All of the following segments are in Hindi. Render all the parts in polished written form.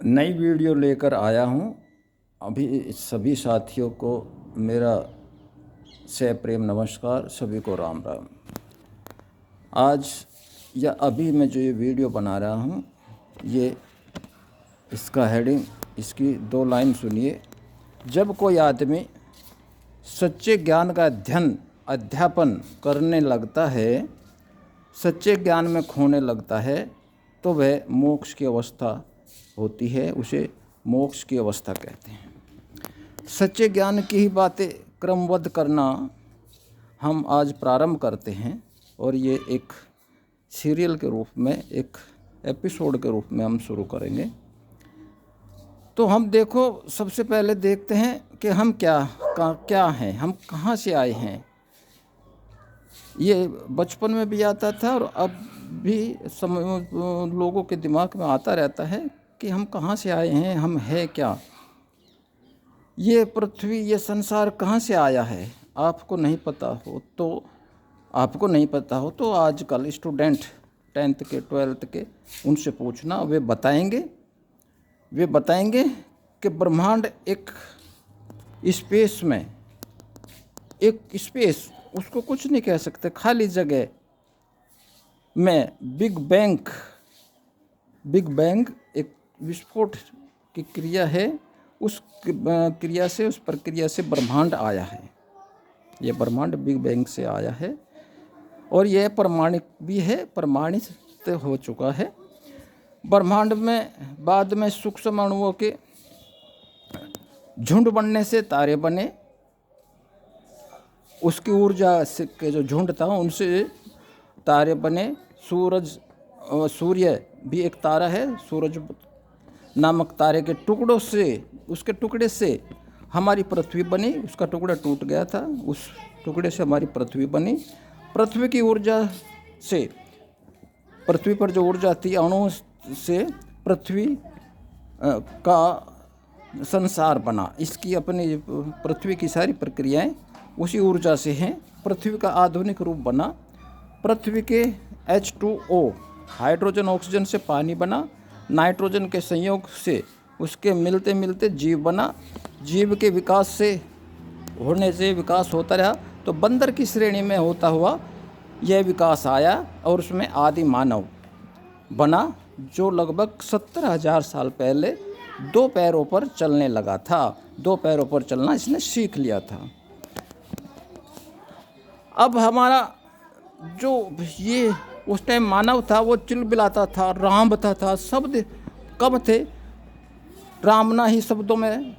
नई वीडियो लेकर आया हूँ। अभी सभी साथियों को मेरा से प्रेम नमस्कार, सभी को राम राम। आज या अभी मैं जो ये वीडियो बना रहा हूँ, ये इसका हेडिंग, इसकी 2 लाइन सुनिए। जब कोई आदमी सच्चे ज्ञान का अध्यापन करने लगता है, सच्चे ज्ञान में खोने लगता है, तो वह मोक्ष की अवस्था होती है, उसे मोक्ष की अवस्था कहते हैं। सच्चे ज्ञान की ही बातें क्रमबद्ध करना हम आज प्रारंभ करते हैं, और ये एक सीरियल के रूप में, एक एपिसोड के रूप में हम शुरू करेंगे। तो हम देखो, सबसे पहले देखते हैं कि हम क्या हैं, हम कहाँ से आए हैं। ये बचपन में भी आता था और अब भी लोगों के दिमाग में आता रहता है कि हम कहाँ से आए हैं, हम हैं क्या। ये पृथ्वी, ये संसार कहाँ से आया है, आपको नहीं पता हो तो आजकल स्टूडेंट 10th के 12th के, उनसे पूछना, वे बताएंगे कि ब्रह्मांड एक स्पेस में, उसको कुछ नहीं कह सकते, खाली जगह में बिग बैंग एक विस्फोट की क्रिया है। उस प्रक्रिया से ब्रह्मांड आया है। यह ब्रह्मांड बिग बैंग से आया है, और यह प्रमाणित भी है, प्रमाणित हो चुका है। ब्रह्मांड में बाद में सूक्ष्म अणुओं के झुंड बनने से तारे बने। उसकी ऊर्जा से के जो झुंड था, उनसे तारे बने। सूर्य भी एक तारा है। सूरज नामक तारे के उसके टुकड़े से हमारी पृथ्वी बनी। उसका टुकड़ा टूट गया था, उस टुकड़े से हमारी पृथ्वी बनी। पृथ्वी की ऊर्जा से, पृथ्वी पर जो ऊर्जा थी, अणुओं से पृथ्वी का संसार बना। इसकी अपनी पृथ्वी की सारी प्रक्रियाएं उसी ऊर्जा से हैं। पृथ्वी का आधुनिक रूप बना। पृथ्वी के H2O, हाइड्रोजन ऑक्सीजन से पानी बना। नाइट्रोजन के संयोग से उसके मिलते मिलते जीव बना। जीव के विकास होता रहा, तो बंदर की श्रेणी में होता हुआ यह विकास आया, और उसमें आदि मानव बना, जो लगभग 70,000 साल पहले 2 पैरों पर चलने लगा था। 2 पैरों पर चलना इसने सीख लिया था। अब हमारा जो ये उस टाइम मानव था, वो चिलबिलाता था, रांभता था। शब्द कब थे? रामना ही शब्दों में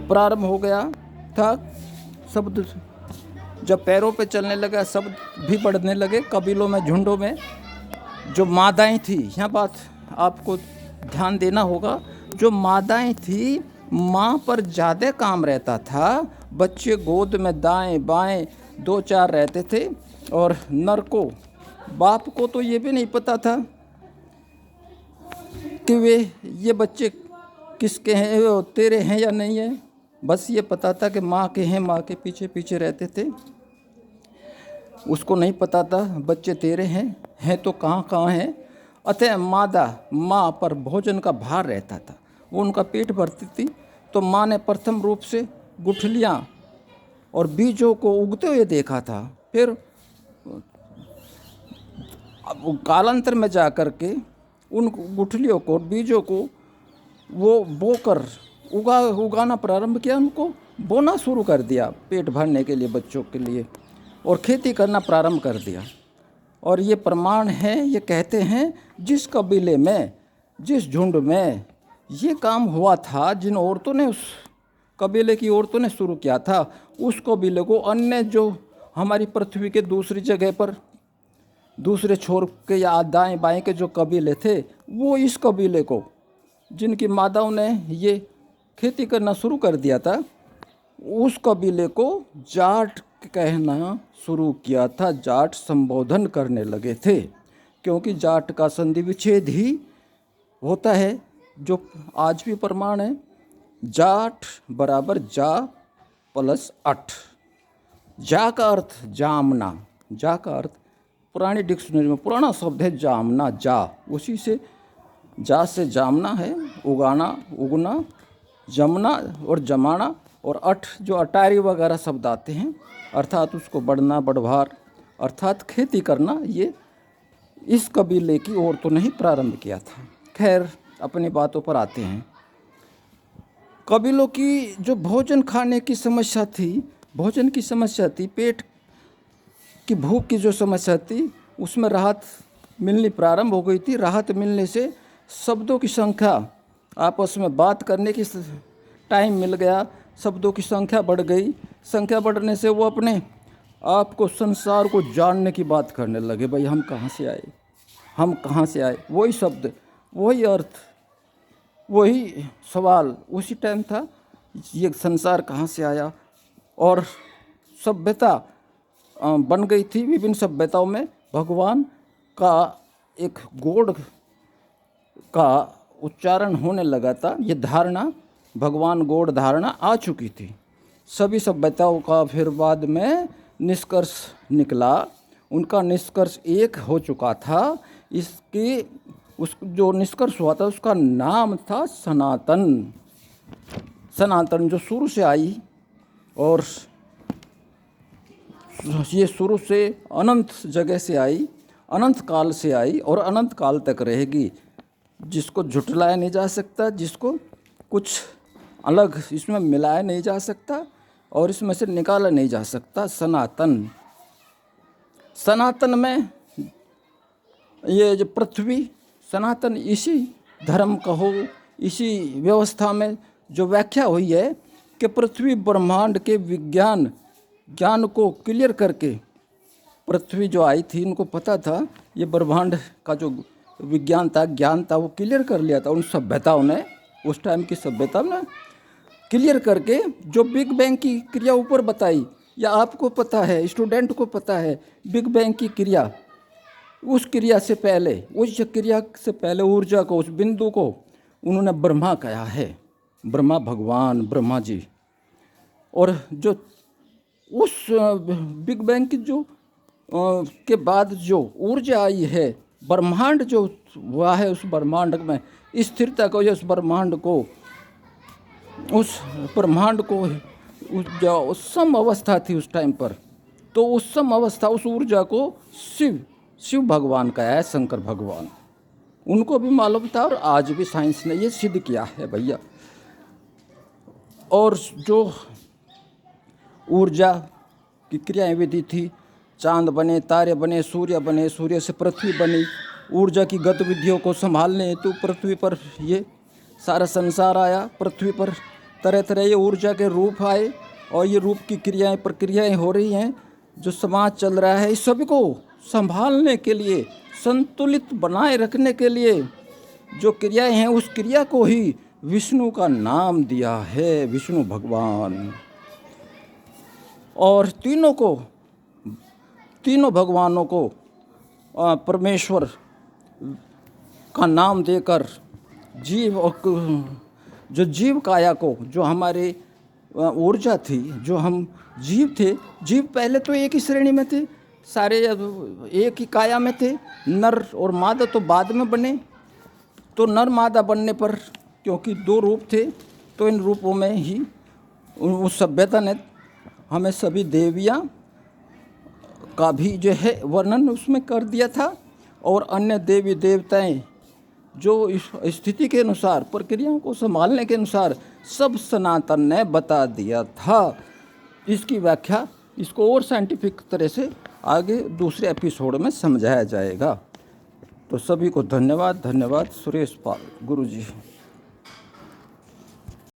प्रारंभ हो गया था। शब्द जब पैरों पे चलने लगा, शब्द भी बढ़ने लगे। कबीलों में, झुंडों में जो मादाएं थी, यहाँ बात आपको ध्यान देना होगा, जो मादाएं थी, माँ पर ज़्यादा काम रहता था। बच्चे गोद में दाएं बाएं 2-4 रहते थे, और नर को, बाप को तो ये भी नहीं पता था कि ये बच्चे किसके हैं, वो तेरे हैं या नहीं है। बस ये पता था कि माँ के हैं, माँ के पीछे पीछे रहते थे। उसको नहीं पता था बच्चे तेरे हैं तो कहाँ हैं। अतः माँ पर भोजन का भार रहता था, वो उनका पेट भरती थी। तो माँ ने प्रथम रूप से गुठलियाँ और बीजों को उगते हुए देखा था। फिर कालांतर में जा कर के उन गुठलियों को, बीजों को वो बोकर उगाना प्रारंभ किया। उनको बोना शुरू कर दिया पेट भरने के लिए, बच्चों के लिए, और खेती करना प्रारंभ कर दिया। और ये प्रमाण है, ये कहते हैं, जिस कबीले में, जिस झुंड में ये काम हुआ था, जिन औरतों ने, उस कबीले की औरतों ने शुरू किया था, उस कबीले को अन्य जो हमारी पृथ्वी के दूसरी जगह पर, दूसरे छोर के या दाएं बाएं के जो कबीले थे, वो इस कबीले को, जिनकी मादाओं ने ये खेती करना शुरू कर दिया था, उस कबीले को जाट कहना शुरू किया था। जाट संबोधन करने लगे थे, क्योंकि जाट का संधि विच्छेद ही होता है, जो आज भी प्रमाण है। जाट बराबर जा प्लस 8। जा का अर्थ जामना, जा का अर्थ पुरानी डिक्शनरी में पुराना शब्द है जामना, जा, उसी से जा से जामना है, उगाना, उगना, जमना और जमाना, और अठ जो अटारी वगैरह शब्द आते हैं, अर्थात उसको बढ़ना, बढ़वार अर्थात खेती करना, ये इस कबीले की औरतों ने ही प्रारंभ किया था। खैर, अपनी बातों पर आते हैं। कबीलों की जो भोजन खाने की समस्या थी, भोजन की समस्या थी, पेट की भूख की जो समस्या थी, उसमें राहत मिलनी प्रारंभ हो गई थी। राहत मिलने से शब्दों की संख्या, आपस में बात करने की टाइम मिल गया, शब्दों की संख्या बढ़ गई। संख्या बढ़ने से वो अपने आप को, संसार को जानने की बात करने लगे। भाई हम कहाँ से आए, हम कहाँ से आए, वही शब्द, वही अर्थ, वही सवाल उसी टाइम था। ये संसार कहाँ से आया, और सभ्यता बन गई थी। विभिन्न सभ्यताओं में भगवान का एक गॉड का उच्चारण होने लगा था। ये धारणा, भगवान गॉड धारणा आ चुकी थी सभी सभ्यताओं का। फिर बाद में निष्कर्ष निकला, उनका निष्कर्ष एक हो चुका था। इसकी उस जो निष्कर्ष हुआ था उसका नाम था सनातन। सनातन जो शुरू से आई, और ये शुरू से अनंत जगह से आई, अनंत काल से आई और अनंत काल तक रहेगी, जिसको झुटलाया नहीं जा सकता, जिसको कुछ अलग इसमें मिलाया नहीं जा सकता और इसमें से निकाला नहीं जा सकता। सनातन, सनातन में ये जो पृथ्वी, सनातन इसी धर्म का हो, इसी व्यवस्था में जो व्याख्या हुई है कि पृथ्वी ब्रह्मांड के विज्ञान ज्ञान को क्लियर करके, पृथ्वी जो आई थी इनको पता था ये ब्रह्मांड का जो विज्ञान था, ज्ञान था, वो क्लियर कर लिया था उन सभ्यताओं ने, उस टाइम की सभ्यता ने क्लियर करके जो बिग बैंग की क्रिया ऊपर बताई, या आपको पता है, स्टूडेंट को पता है बिग बैंग की क्रिया, उस क्रिया से पहले, उस क्रिया से पहले ऊर्जा को, उस बिंदु को उन्होंने ब्रह्मा कहा है, ब्रह्मा भगवान ब्रह्मा जी। और जो उस बिग बैंग की जो के बाद जो ऊर्जा आई है, ब्रह्मांड जो हुआ है, उस ब्रह्मांड में स्थिरता को, उस ब्रह्मांड को, उस ब्रह्मांड को जो सम अवस्था थी उस टाइम पर, तो उस सम अवस्था, उस ऊर्जा को शिव भगवान का है, शंकर भगवान, उनको भी मालूम था और आज भी साइंस ने ये सिद्ध किया है भैया। और जो ऊर्जा की क्रियाएं विधि थी, चांद बने, तारे बने, सूर्य बने, सूर्य से पृथ्वी बनी, ऊर्जा की गतिविधियों को संभालने हेतु पृथ्वी पर ये सारा संसार आया। पृथ्वी पर तरह तरह ये ऊर्जा के रूप आए और ये रूप की क्रियाएं, प्रक्रियाएं हो रही हैं। जो समाज चल रहा है, इस सभी को संभालने के लिए, संतुलित बनाए रखने के लिए जो क्रियाएं हैं, उस क्रिया को ही विष्णु का नाम दिया है, विष्णु भगवान। और तीनों भगवानों को परमेश्वर का नाम देकर जीव, और जो जीव काया को, जो हमारे ऊर्जा थी, जो हम जीव थे, जीव पहले तो एक ही श्रेणी में थे, सारे एक ही काया में थे। नर और मादा तो बाद में बने। तो नर मादा बनने पर, क्योंकि दो रूप थे, तो इन रूपों में ही उस सभ्यता ने हमें सभी देवियाँ का भी जो है वर्णन उसमें कर दिया था, और अन्य देवी देवताएं जो इस स्थिति के अनुसार, प्रक्रियाओं को संभालने के अनुसार सब सनातन ने बता दिया था। इसकी व्याख्या, इसको और साइंटिफिक तरह से आगे दूसरे एपिसोड में समझाया जाएगा। तो सभी को धन्यवाद। सुरेश पाल गुरुजी।